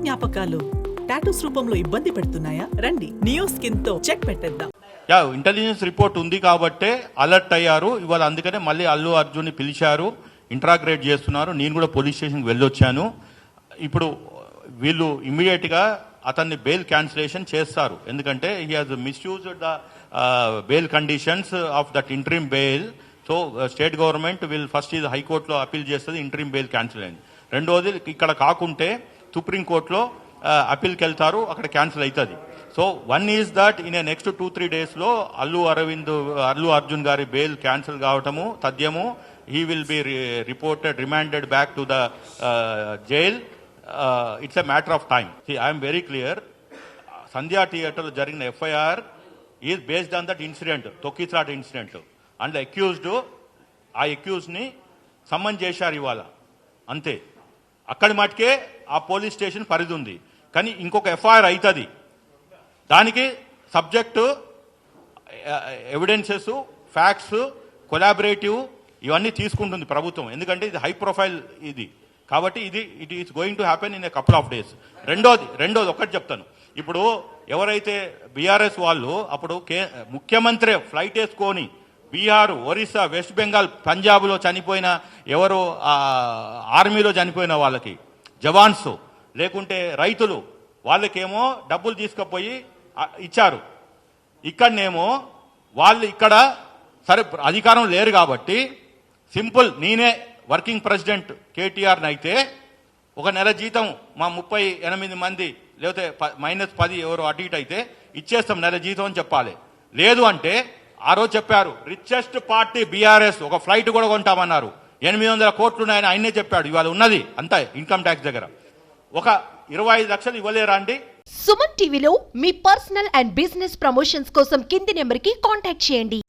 జ్ఞాపకాలు టాటూస్ రూపంలో ఇబ్బంది పెడుతున్నాయా? రండి, నియో స్కిన్ తో చెక్ పెట్టేద్దాం. ఇంటెలిజెన్స్ రిపోర్ట్ ఉంది కాబట్టే అలర్ట్ అయ్యారు ఇవాళ. అందుకనే మళ్ళీ అల్లు అర్జున్ని పిలిచారు, ఇంట్రాగ్రేట్ చేస్తున్నారు. నేను కూడా పోలీస్ స్టేషన్కి వెళ్ళొచ్చాను. ఇప్పుడు వీళ్ళు ఇమ్మీడియట్గా అతన్ని బెయిల్ క్యాన్సిలేషన్ చేస్తారు. ఎందుకంటే he has misused the bail conditions of that interim bail. So state government will first ఇది హైకోర్టులో అప్పీల్ చేస్తుంది, ఇంట్రీమ్ బెయిల్ క్యాన్సిల్ అయింది. రెండోది ఇక్కడ కాకుంటే సుప్రీంకోర్టులో అప్పీల్కి వెళ్తారు, అక్కడ క్యాన్సిల్ అవుతుంది. So one is that in next 2-3 డేస్లో అల్లు అర్జున్ గారి బెయిల్ క్యాన్సిల్ కావటము తథ్యము. He will be remanded back to the jail. It's a matter of time. I'm very clear, Sandhya థియేటర్లో జరిగిన FIR is based on that incident, తొక్కిసలాట incident. And ఆ అక్యూజ్ని someone చేశారు ఇవాళ, అంతే. అక్కడి మటుకే ఆ పోలీస్ స్టేషన్ పరిధి ఉంది. కానీ ఇంకొక ఎఫ్ఐఆర్ అవుతుంది, దానికి సబ్జెక్టు ఎవిడెన్సెస్, ఫ్యాక్ట్స్, కొలాబరేటివ్ ఇవన్నీ తీసుకుంటుంది ప్రభుత్వం. ఎందుకంటే ఇది హై ప్రొఫైల్ ఇది కాబట్టి it is going to happen in a couple of days. రెండోది ఒకటి చెప్తాను. ఇప్పుడు ఎవరైతే బీఆర్ఎస్ వాళ్ళు అప్పుడు ముఖ్యమంత్రి ఫ్లైట్ వేసుకొని బీహార్, ఒరిస్సా, వెస్ట్ బెంగాల్, పంజాబ్లో చనిపోయిన ఎవరు ఆర్మీలో చనిపోయిన వాళ్ళకి జవాన్స్ లేకుంటే రైతులు వాళ్ళకేమో డబ్బులు తీసుకుపోయి ఇచ్చారు. ఇక్కడనేమో వాళ్ళు ఇక్కడ సరే అధికారం లేరు కాబట్టి సింపుల్ నేనే వర్కింగ్ ప్రెసిడెంట్ కేటీఆర్ని అయితే ఒక నెల జీతం మా 38 మంది లేకపోతే -10 ఎవరు అటు ఇటు అయితే ఇచ్చేస్తాం నెల జీతం అని చెప్పాలి. లేదు అంటే ఆ రోజు చెప్పారు రిచెస్ట్ పార్టీ బీఆర్ఎస్, ఒక ఫ్లైట్ కూడా కొంటామన్నారు. 800 కోట్లు ఉన్నాయని ఆయనే చెప్పాడు. ఇవాళ ఉన్నది అంతా ఇన్కమ్ ట్యాక్స్ దగ్గర. ఒక 25 లక్షలు ఇవ్వలేరా అండి? సుమన్ టీవీలో మీ పర్సనల్ అండ్ బిజినెస్ ప్రమోషన్స్ కోసం కింది నెంబర్కి కాంటాక్ట్ చేయండి.